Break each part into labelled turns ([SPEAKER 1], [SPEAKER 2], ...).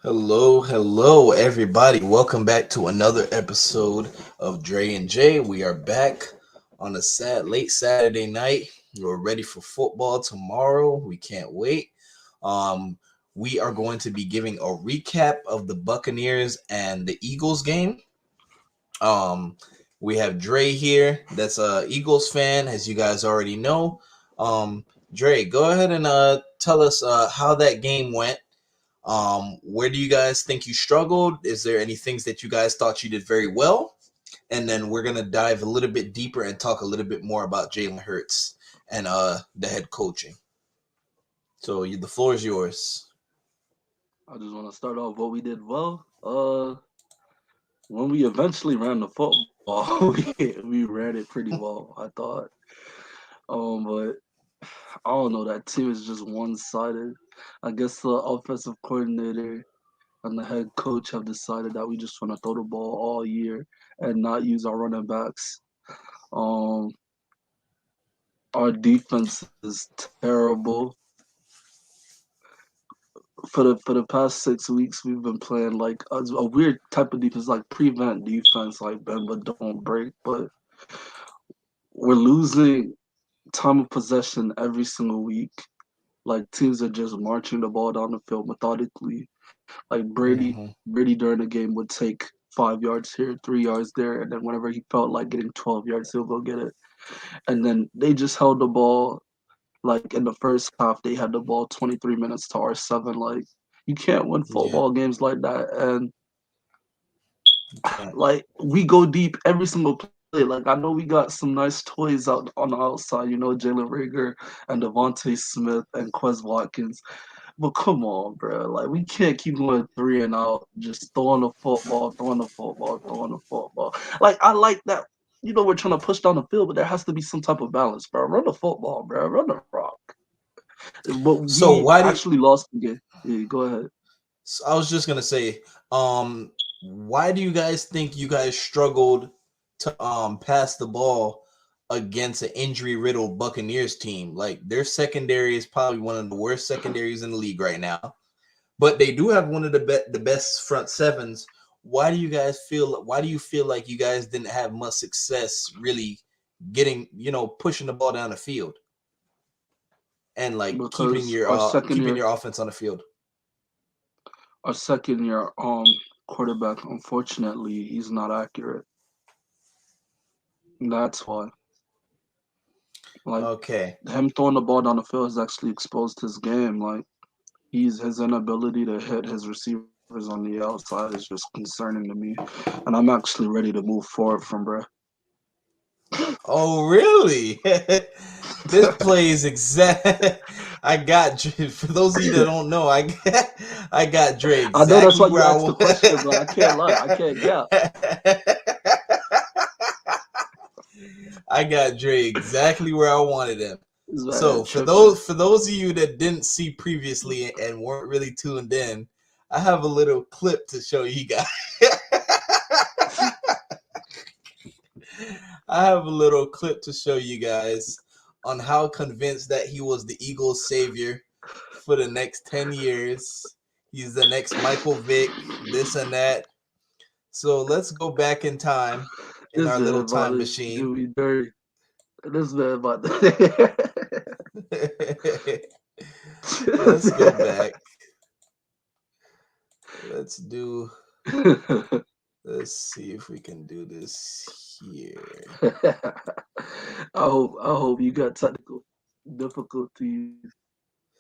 [SPEAKER 1] Hello, everybody. Welcome back to another episode of Dre and Jay. We are back on a late Saturday night. We're ready for football tomorrow. We can't wait. Um, we are going to be giving a recap of the Buccaneers and the Eagles game. Um, we have Dre here. That's a Eagles fan, as you guys already know. Dre, go ahead and tell us how that game went. Where do you guys think you struggled? Is there any things that you guys thought you did very well? And then we're gonna dive a little bit deeper and talk a little bit more about Jalen Hurts and the head coaching. So the floor is yours.
[SPEAKER 2] I just want to start off what we did well. When we eventually ran the football, we ran it pretty well, I thought. But I don't know. That team is just one-sided. I guess the offensive coordinator and the head coach have decided that we just want to throw the ball all year and not use our running backs. Um, our defense is terrible. For the past 6 weeks, we've been playing like a weird type of defense, like prevent defense, like bend but don't break. But we're losing time of possession every single week. Like teams are just marching the ball down the field methodically. Like
[SPEAKER 1] Mm-hmm.
[SPEAKER 2] Brady during the game would take 5 yards here, 3 yards there, and then whenever he felt like getting 12 yards, he'll go get it. And then they just held the ball. Like in the first half, they had the ball 23 minutes to our seven. Like you can't win
[SPEAKER 1] Yeah,
[SPEAKER 2] football games like that. And
[SPEAKER 1] you can't.
[SPEAKER 2] like we go deep every single play. Like I know we got some nice toys out on the outside, Jalen Rager and Devontae Smith and Quez Watkins. But come on, bro. Like we can't keep going three and out, just throwing the football, throwing the football, throwing the football. Like I like that. We're trying to push down the field, but there has to be some type of balance, bro. Run the football, bro. Run the rock. But
[SPEAKER 1] So
[SPEAKER 2] we
[SPEAKER 1] why do
[SPEAKER 2] actually lost the game. Yeah, go ahead.
[SPEAKER 1] so I was just gonna say, why do you guys think you guys struggled to pass the ball against an injury riddled Buccaneers team? Like their secondary is probably one of the worst secondaries in the league right now, but they do have one of the best front sevens. Why do you guys feel? Why do you feel like you guys didn't have much success really getting pushing the ball down the field and like
[SPEAKER 2] Because
[SPEAKER 1] keeping your offense on the field?
[SPEAKER 2] our second year quarterback, unfortunately, he's not accurate. That's why. Like
[SPEAKER 1] Okay.
[SPEAKER 2] him throwing the ball down the field has actually exposed his game. Like his inability to hit his receivers on the outside is just concerning to me, and I'm actually ready to move forward from bro.
[SPEAKER 1] Oh, really? This plays exact. I got Dre. For those of you that don't know, I got Dre
[SPEAKER 2] I know that's
[SPEAKER 1] exactly
[SPEAKER 2] why
[SPEAKER 1] where
[SPEAKER 2] you
[SPEAKER 1] I
[SPEAKER 2] asked the
[SPEAKER 1] want.
[SPEAKER 2] question, but I can't lie, I can't gap.
[SPEAKER 1] I got Dre exactly where I wanted him.
[SPEAKER 2] This man
[SPEAKER 1] So
[SPEAKER 2] tripping.
[SPEAKER 1] for those of you that didn't see previously and weren't really tuned in, I have a little clip to show you guys. I have a little clip to show you guys on how convinced that he was the Eagles' savior for the next 10 years. He's the next Michael Vick, this and that. So let's go back in time in
[SPEAKER 2] This
[SPEAKER 1] our
[SPEAKER 2] man
[SPEAKER 1] little
[SPEAKER 2] about
[SPEAKER 1] time
[SPEAKER 2] to do
[SPEAKER 1] machine.
[SPEAKER 2] me dirty. This man about to.
[SPEAKER 1] Let's go back. Let's do, let's see if we can do this here.
[SPEAKER 2] I hope you got technical difficulties.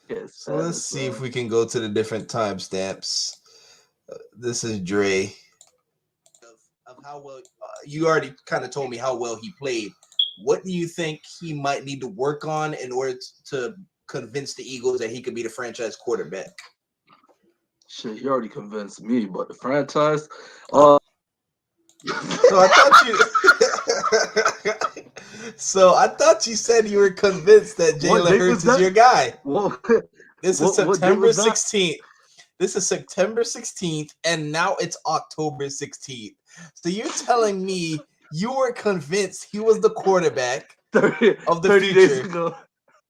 [SPEAKER 2] Get
[SPEAKER 1] So let's
[SPEAKER 2] Spanish,
[SPEAKER 1] see if
[SPEAKER 2] man.
[SPEAKER 1] we can go to the different timestamps. This is Dre. Of how well you already kind of told me how well he played. What do you think he might need to work on in order to convince the Eagles that he could be the franchise quarterback?
[SPEAKER 2] Shit, he already convinced me, but the franchise,
[SPEAKER 1] So I thought you. So I thought you said you were convinced that
[SPEAKER 2] what
[SPEAKER 1] Jalen
[SPEAKER 2] date
[SPEAKER 1] Hurts
[SPEAKER 2] was
[SPEAKER 1] is
[SPEAKER 2] that?
[SPEAKER 1] your guy.
[SPEAKER 2] What
[SPEAKER 1] This is
[SPEAKER 2] what date
[SPEAKER 1] September
[SPEAKER 2] was that?
[SPEAKER 1] 16th. This is September 16th, and now it's October 16th. So you're telling me you were convinced he was the quarterback
[SPEAKER 2] 30,
[SPEAKER 1] of the
[SPEAKER 2] 30 days
[SPEAKER 1] future,
[SPEAKER 2] ago.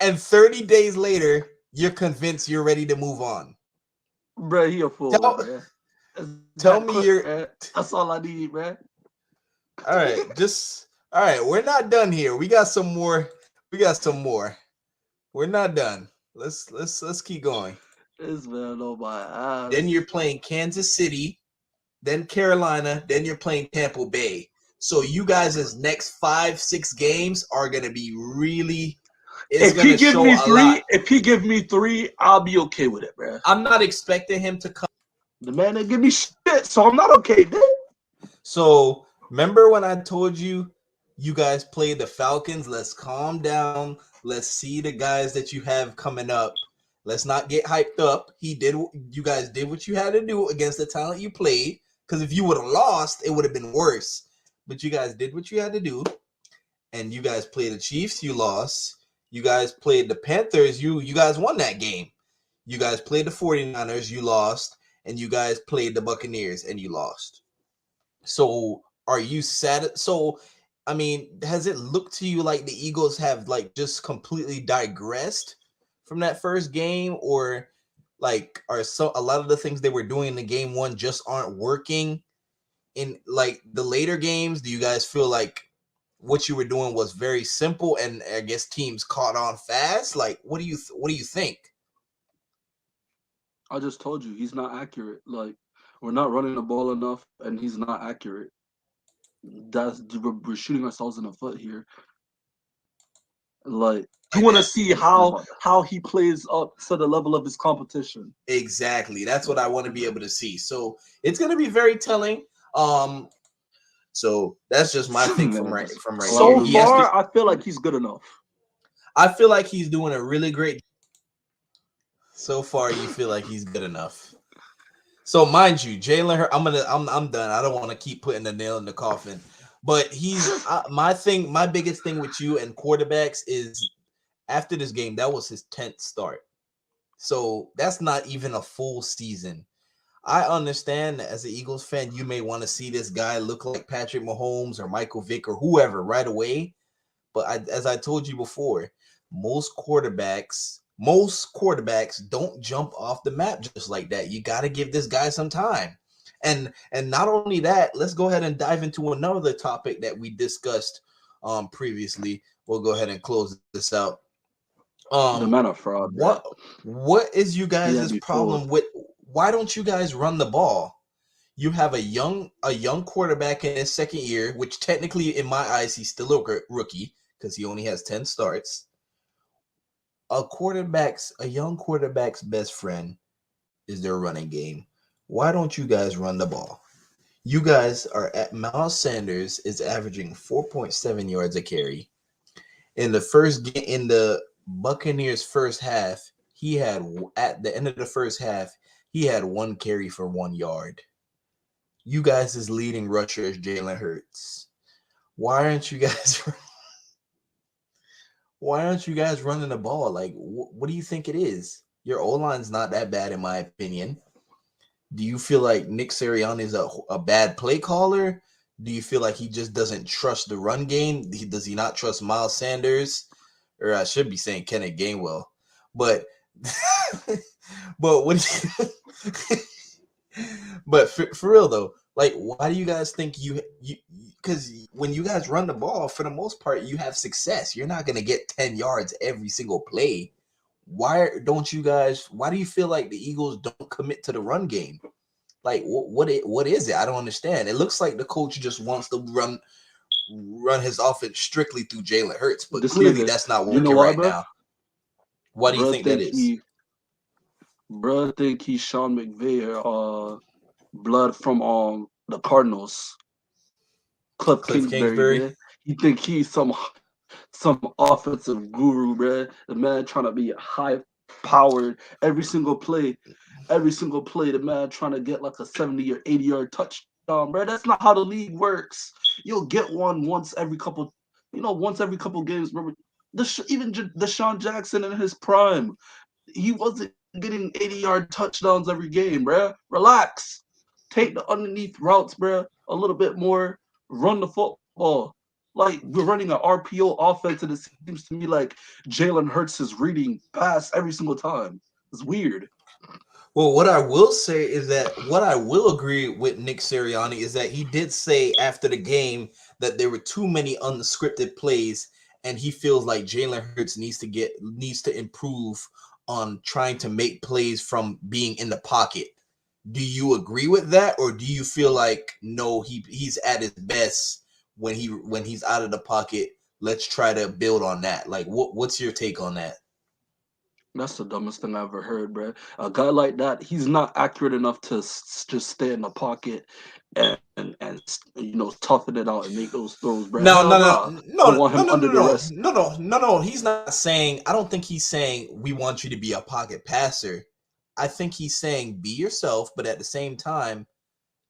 [SPEAKER 1] and 30 days later, you're convinced you're ready to move on.
[SPEAKER 2] bro, he a forward,
[SPEAKER 1] Tell
[SPEAKER 2] man. That's that
[SPEAKER 1] tell
[SPEAKER 2] quick,
[SPEAKER 1] me your
[SPEAKER 2] man. That's all I need, man.
[SPEAKER 1] all right, just all right, we're not done here. We got some more. We got some more. We're not done. Let's keep going.
[SPEAKER 2] This man on my
[SPEAKER 1] Then you're
[SPEAKER 2] ass.
[SPEAKER 1] playing Kansas City, then Carolina, then you're playing Tampa Bay. So you guys' next 5, 6 games are gonna be really. It's
[SPEAKER 2] If he
[SPEAKER 1] gonna
[SPEAKER 2] give
[SPEAKER 1] show
[SPEAKER 2] me
[SPEAKER 1] a lot.
[SPEAKER 2] three, if he give me three, I'll be okay with it, man.
[SPEAKER 1] I'm not expecting him to come.
[SPEAKER 2] The man didn't give me shit, so I'm not okay, man.
[SPEAKER 1] So remember when I told you you guys play the Falcons? Let's calm down. Let's see the guys that you have coming up. Let's not get hyped up. You guys did what you had to do against the talent you played. Because if you would have lost, it would have been worse. But you guys did what you had to do, and you guys played the Chiefs. You lost. You guys played the Panthers. You guys won that game. You guys played the 49ers. You lost, and you guys played the Buccaneers, and you lost. So are you sad? So I mean, has it looked to you like the Eagles have like just completely digressed from that first game, or like are so a lot of the things they were doing in the game one just aren't working in like the later games? Do you guys feel like what you were doing was very simple and I guess teams caught on fast? Like what do you think?
[SPEAKER 2] I just told you he's not accurate. Like we're not running the ball enough, and he's not accurate. That's we're shooting ourselves in the foot here. Like you
[SPEAKER 1] Like
[SPEAKER 2] want to
[SPEAKER 1] that.
[SPEAKER 2] see how he plays up to the level of his competition.
[SPEAKER 1] Exactly. That's what I want to be able to see. So it's going to be very telling. Um, so that's just my thing
[SPEAKER 2] Man, just
[SPEAKER 1] from right here.
[SPEAKER 2] so
[SPEAKER 1] He has to.
[SPEAKER 2] far, I feel like he's good enough.
[SPEAKER 1] I feel like he's doing a really great. So far, you feel like he's good enough. So mind you, Jalen Hurts. I'm done. I don't want to keep putting the nail in the coffin. But he's my thing. My biggest thing with you and quarterbacks is after this game, that was his 10th start. So that's not even a full season. I understand that as an Eagles fan, you may want to see this guy look like Patrick Mahomes or Michael Vick or whoever right away. But as I told you before, most quarterbacks don't jump off the map just like that. You got to give this guy some time. And not only that, let's go ahead and dive into another topic that we discussed previously. We'll go ahead and close this out.
[SPEAKER 2] The
[SPEAKER 1] Um
[SPEAKER 2] man a fraud,
[SPEAKER 1] what
[SPEAKER 2] bro.
[SPEAKER 1] what is you
[SPEAKER 2] He had
[SPEAKER 1] guys'
[SPEAKER 2] me fooled.
[SPEAKER 1] problem with why don't you guys run the ball? You have a young quarterback in his second year, which technically in my eyes he's still a rookie because he only has 10 starts. A young quarterback's best friend is their running game. Why don't you guys run the ball? You guys are at Miles Sanders is averaging 4.7 yards a carry. In the first game in the Buccaneers first half, he had at the end of the first half, he had one carry for 1 yard. You guys' leading rusher is Jalen Hurts. Why aren't you guys why aren't you guys running the ball? Like what do you think it is? Your O-line's not that bad in my opinion. Do you feel like Nick Sirianni is a bad play caller? Do you feel like he just doesn't trust the run game? Does he not trust Miles Sanders? Or I should be saying Kenneth Gainwell. But but what do you but for real though, like why do you guys think you because when you guys run the ball, for the most part, you have success. You're not gonna get 10 yards every single play. Why do you feel like the Eagles don't commit to the run game? Like what is it? I don't understand. It looks like the coach just wants to run his offense strictly through Jalen Hurts, but
[SPEAKER 2] This
[SPEAKER 1] clearly
[SPEAKER 2] nigga,
[SPEAKER 1] that's not
[SPEAKER 2] you know
[SPEAKER 1] working
[SPEAKER 2] why,
[SPEAKER 1] right
[SPEAKER 2] bro?
[SPEAKER 1] now. Why do you
[SPEAKER 2] Bro
[SPEAKER 1] think that
[SPEAKER 2] think
[SPEAKER 1] is?
[SPEAKER 2] he, bro think he's Sean McVay, blood from the Cardinals. Cliff
[SPEAKER 1] Cliff
[SPEAKER 2] Kingsbury,
[SPEAKER 1] Kingsbury?
[SPEAKER 2] man. He think he's some offensive guru, man. The man trying to be high powered every single play. The man trying to get like a 70 or 80-yard touchdown, bro. That's not how the league works. You'll get one once every couple games. Remember, even Deshaun Jackson in his prime, he wasn't getting 80-yard touchdowns every game, bro. Relax. Take the underneath routes, bro, a little bit more. Run the football. Like we're running an RPO offense, and it seems to me like Jalen Hurts is reading pass every single time. It's weird.
[SPEAKER 1] Well, what I will say is that what I will agree with Nick Sirianni is that he did say after the game that there were too many unscripted plays, and he feels like Jalen Hurts needs to improve on trying to make plays from being in the pocket. Do you agree with that, or do you feel like no, he's at his best when he's out of the pocket? Let's try to build on that. Like, what's your take on that?
[SPEAKER 2] That's the dumbest thing I ever heard, bro. A guy like that, he's not accurate enough to just stay in the pocket and toughen it out and make those throws, bro.
[SPEAKER 1] No,
[SPEAKER 2] Hell
[SPEAKER 1] no, no,
[SPEAKER 2] nah. I
[SPEAKER 1] no,
[SPEAKER 2] want
[SPEAKER 1] no,
[SPEAKER 2] him
[SPEAKER 1] no,
[SPEAKER 2] under
[SPEAKER 1] no,
[SPEAKER 2] the
[SPEAKER 1] no,
[SPEAKER 2] rest.
[SPEAKER 1] no, no, no, no. He's not saying. I don't think he's saying we want you to be a pocket passer. I think he's saying be yourself, but at the same time,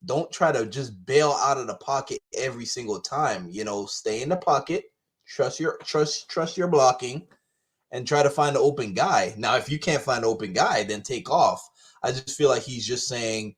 [SPEAKER 1] don't try to just bail out of the pocket every single time. You know, stay in the pocket, trust your blocking, and try to find an open guy. Now, if you can't find an open guy, then take off. I just feel like he's just saying,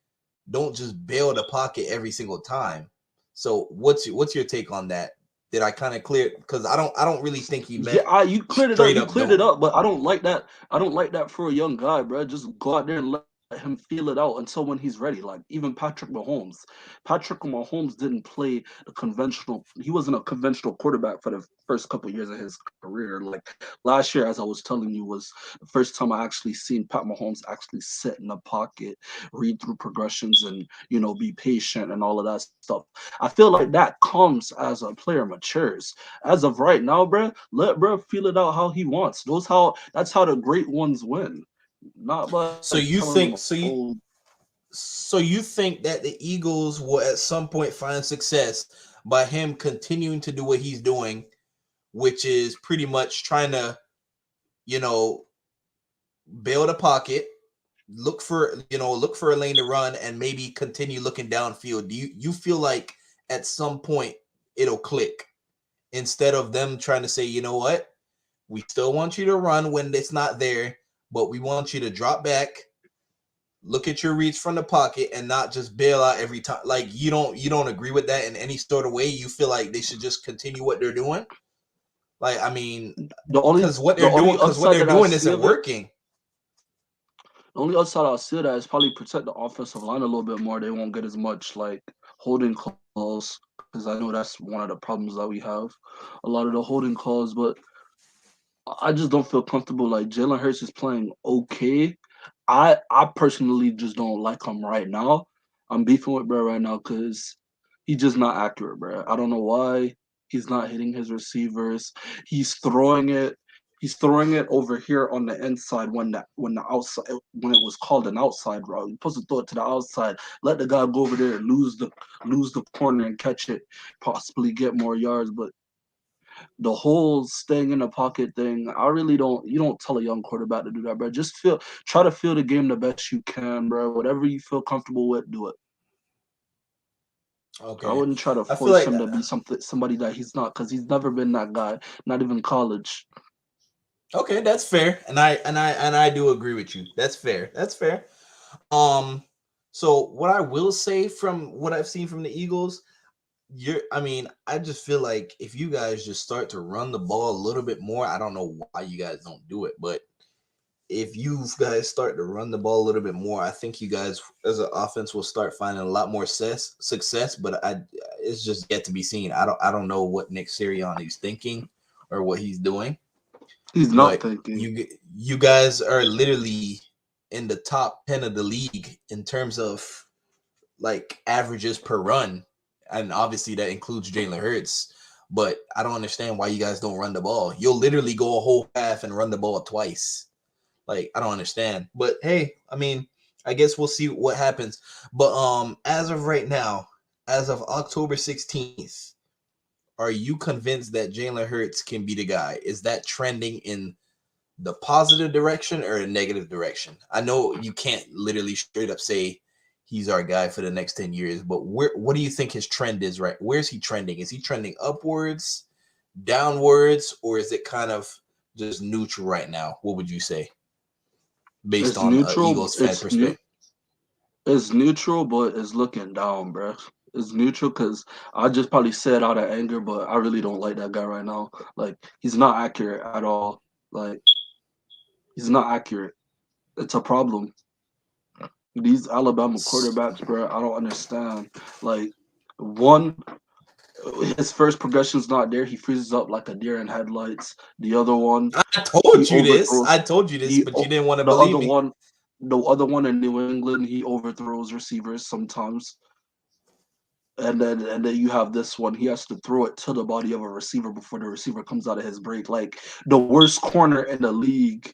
[SPEAKER 1] don't just bail the pocket every single time. So, what's your take on that? Did I kind of clear? Because I don't really think he
[SPEAKER 2] Yeah,
[SPEAKER 1] meant
[SPEAKER 2] you cleared it up.
[SPEAKER 1] straight
[SPEAKER 2] You
[SPEAKER 1] up
[SPEAKER 2] cleared it
[SPEAKER 1] don't.
[SPEAKER 2] up, but I don't like that. I don't like that for a young guy, bro. Just go out there and let him feel it out until when he's ready. Like even Patrick Mahomes didn't play the conventional. He wasn't a conventional quarterback for the first couple of years of his career. Like last year, as I was telling you, was the first time I actually seen Pat Mahomes actually sit in the pocket, read through progressions, and be patient and all of that stuff. I feel like that comes as a player matures. As of right now, bro, let bro feel it out how he wants. That's how the great ones win. Not by
[SPEAKER 1] So
[SPEAKER 2] telling
[SPEAKER 1] you
[SPEAKER 2] them,
[SPEAKER 1] think so
[SPEAKER 2] oh,
[SPEAKER 1] you so you think that the Eagles will at some point find success by him continuing to do what he's doing, which is pretty much trying to, you know, build a pocket, look for a lane to run, and maybe continue looking downfield. Do you feel like at some point it'll click instead of them trying to say, you know what, we still want you to run when it's not there, but we want you to drop back, look at your reads from the pocket, and not just bail out every time. Like you don't agree with that in any sort of way. You feel like they should just continue what they're doing. Like I mean,
[SPEAKER 2] the only
[SPEAKER 1] because what
[SPEAKER 2] upside
[SPEAKER 1] they're
[SPEAKER 2] that I
[SPEAKER 1] doing
[SPEAKER 2] see
[SPEAKER 1] isn't
[SPEAKER 2] of it,
[SPEAKER 1] working.
[SPEAKER 2] the only upside I see of that is probably protect the offensive line a little bit more. They won't get as much like holding calls because I know that's one of the problems that we have. A lot of the holding calls, but I just don't feel comfortable. Like Jalen Hurts is playing okay. I personally just don't like him right now. I'm beefing with bro right now because he's just not accurate, bro. I don't know why he's not hitting his receivers. He's throwing it. He's throwing it over here on the inside when the outside when it was called an outside route. You're supposed to throw it to the outside. Let the guy go over there, lose the corner and catch it, possibly get more yards. But the whole staying in the pocket thing, I really don't. You don't tell a young quarterback to do that, bro. Try to feel the game the best you can, bro. Whatever you feel comfortable with, do it. I
[SPEAKER 1] Okay,
[SPEAKER 2] wouldn't try to
[SPEAKER 1] I feel
[SPEAKER 2] force
[SPEAKER 1] like
[SPEAKER 2] him to be somebody that he's not, because he's never been that guy. Not even college.
[SPEAKER 1] okay, that's fair, and I do agree with you. That's fair. That's fair. Um, so what I will say from what I've seen from the Eagles, I mean, I just feel like if you guys just start to run the ball a little bit more, I don't know why you guys don't do it, but if you guys start to run the ball a little bit more, I think you guys as an offense will start finding a lot more success. But it's just yet to be seen. I don't know what Nick Sirianni is thinking or what he's doing,
[SPEAKER 2] He's not
[SPEAKER 1] but
[SPEAKER 2] thinking.
[SPEAKER 1] you guys are literally in the top 10 of the league in terms of like averages per run, and obviously that includes Jalen Hurts. But I don't understand why you guys don't run the ball. You'll literally go a whole half and run the ball twice. Like I don't understand. But hey, I mean, I guess we'll see what happens. But as of right now, as of October 16th, are you convinced that Jalen Hurts can be the guy? Is that trending in the positive direction or a negative direction? I know you can't literally straight up say he's our guy for the next 10 years, but what do you think his trend is right? Where's he trending? Is he trending upwards, downwards, or is it kind of just neutral right now? What would you say based
[SPEAKER 2] It's
[SPEAKER 1] on
[SPEAKER 2] neutral.
[SPEAKER 1] Eagles fan perspective?
[SPEAKER 2] It's neutral, but it's looking down, bro. It's neutral because I just probably said out of anger, but I really don't like that guy right now. Like he's not accurate at all. Like he's not accurate. It's a problem. These Alabama quarterbacks, bro, I don't understand. Like, one, his first progression's not there. He freezes up like a deer in headlights. The other one,
[SPEAKER 1] I
[SPEAKER 2] he
[SPEAKER 1] told you this.
[SPEAKER 2] overthrows.
[SPEAKER 1] I told you this, but you didn't want to
[SPEAKER 2] The
[SPEAKER 1] believe
[SPEAKER 2] other
[SPEAKER 1] me.
[SPEAKER 2] one, the other one in New England, he overthrows receivers sometimes. And then you have this one. He has to throw it to the body of a receiver before the receiver comes out of his break. Like the worst corner in the league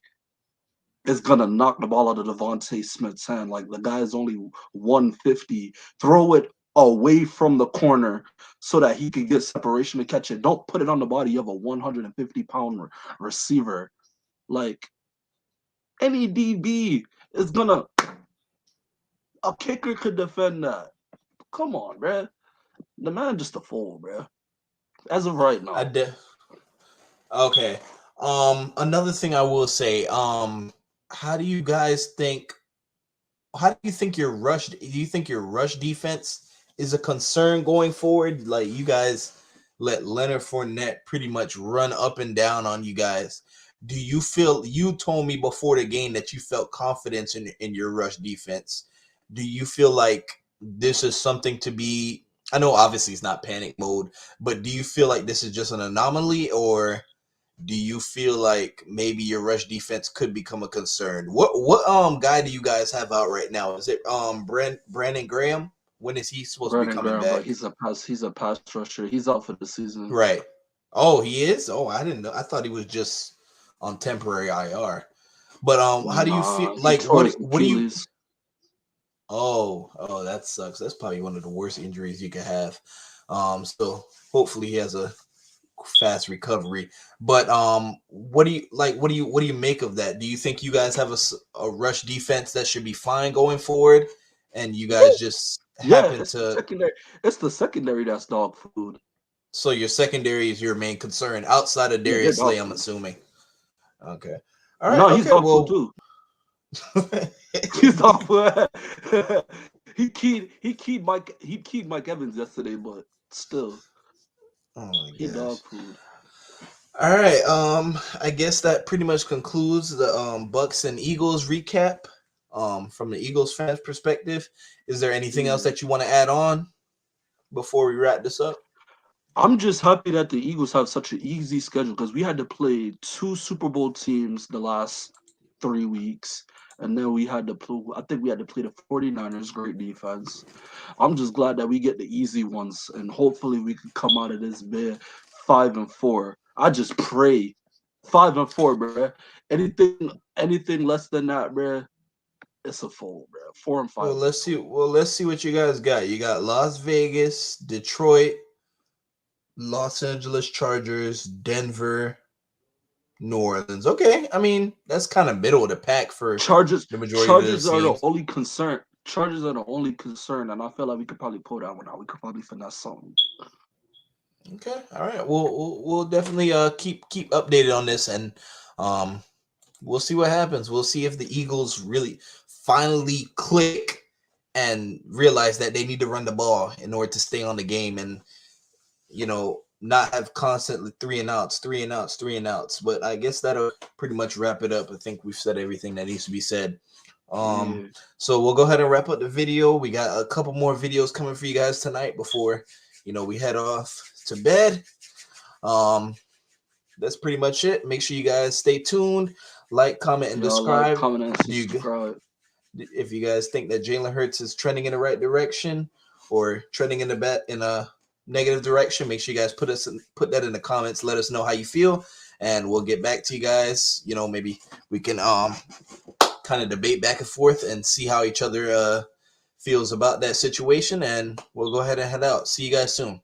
[SPEAKER 2] is gonna knock the ball out of Devontae Smith's hand. Like the guy is only 150. Throw it away from the corner so that he could get separation to catch it. Don't put it on the body of a 150-pound receiver. Like any DB is gonna. A kicker could defend that. Come on, bruh. The man just a fool, bruh. As of right
[SPEAKER 1] I
[SPEAKER 2] now.
[SPEAKER 1] did. Okay. Another thing I will say. How do you guys think? How do you think your rush? Do you think your rush defense is a concern going forward? Like you guys let Leonard Fournette pretty much run up and down on you guys. Do you feel? You told me before the game that you felt confidence in your rush defense. Do you feel like this is something to be? I know obviously it's not panic mode, but do you feel like this is just an anomaly, or do you feel like maybe your rush defense could become a concern? What guy do you guys have out right now? Is it Brandon Graham? When is he supposed to be
[SPEAKER 2] Brandon
[SPEAKER 1] coming
[SPEAKER 2] Graham, but
[SPEAKER 1] back?
[SPEAKER 2] he's a pass rusher. He's out for the season.
[SPEAKER 1] Right. Oh, he is? Oh, I didn't know. I thought he was just on temporary IR. But how do you feel
[SPEAKER 2] Nah, he
[SPEAKER 1] like
[SPEAKER 2] tore his
[SPEAKER 1] what do you
[SPEAKER 2] Achilles.
[SPEAKER 1] Oh, that sucks. That's probably one of the worst injuries you could have. So hopefully he has a fast recovery. But what do you like? What do you make of that? Do you think you guys have a rush defense that should be fine going forward, and you
[SPEAKER 2] Yeah,
[SPEAKER 1] guys just
[SPEAKER 2] yeah,
[SPEAKER 1] happen
[SPEAKER 2] it's the
[SPEAKER 1] to?
[SPEAKER 2] secondary. It's the secondary that's dog food.
[SPEAKER 1] So your secondary is your main concern outside of
[SPEAKER 2] Yeah, they're
[SPEAKER 1] Darius Slay,
[SPEAKER 2] dog
[SPEAKER 1] I'm
[SPEAKER 2] food.
[SPEAKER 1] assuming. Okay. All right.
[SPEAKER 2] No, he's
[SPEAKER 1] Okay.
[SPEAKER 2] dog food
[SPEAKER 1] Well.
[SPEAKER 2] too. He's dog food. he keyed Mike Evans yesterday, but still,
[SPEAKER 1] Oh my
[SPEAKER 2] he
[SPEAKER 1] gosh.
[SPEAKER 2] dog food.
[SPEAKER 1] All right. I guess that pretty much concludes the Bucks and Eagles recap. From the Eagles fans' perspective, is there anything else
[SPEAKER 2] Yeah.
[SPEAKER 1] that you want to add on before we wrap this up?
[SPEAKER 2] I'm just happy that the Eagles have such an easy schedule because we had to play two Super Bowl teams the last 3 weeks. And then we had to play, I think we had to play the 49ers, great defense. I'm just glad that we get the easy ones and hopefully we can come out of this bit 5-4. I just pray 5-4, bruh. Anything less than that, bruh, it's a fold, bruh. 4-5
[SPEAKER 1] Well,
[SPEAKER 2] is a
[SPEAKER 1] let's see.
[SPEAKER 2] fold.
[SPEAKER 1] Well, let's see what you guys got. You got Las Vegas, Detroit, Los Angeles Chargers, Denver, New Orleans. Okay, I mean that's kind of middle of the pack for
[SPEAKER 2] Chargers,
[SPEAKER 1] the majority of
[SPEAKER 2] Chargers
[SPEAKER 1] those
[SPEAKER 2] are the
[SPEAKER 1] teams.
[SPEAKER 2] only concern. Chargers are the only concern, and I feel like we could probably pull that one out. We could probably finesse something.
[SPEAKER 1] Okay, all right. We'll definitely keep updated on this, and um we'll see what happens. We'll see if the Eagles really finally click and realize that they need to run the ball in order to stay on the game, and not have constantly three and outs, three and outs, three and outs. But I guess that'll pretty much wrap it up. I think we've said everything that needs to be said. Um,
[SPEAKER 2] Yeah,
[SPEAKER 1] so we'll go ahead and wrap up the video. We got a couple more videos coming for you guys tonight before we head off to bed. Um, that's pretty much it. Make sure you guys stay tuned, like, comment, and
[SPEAKER 2] y'all like,
[SPEAKER 1] subscribe.
[SPEAKER 2] comment, and
[SPEAKER 1] Do you
[SPEAKER 2] subscribe.
[SPEAKER 1] if you guys think that Jalen Hurts is trending in the right direction or trending in a negative direction, make sure you guys put that in the comments. Let us know how you feel, and we'll get back to you guys. Maybe we can kind of debate back and forth and see how each other feels about that situation, and we'll go ahead and head out. See you guys soon.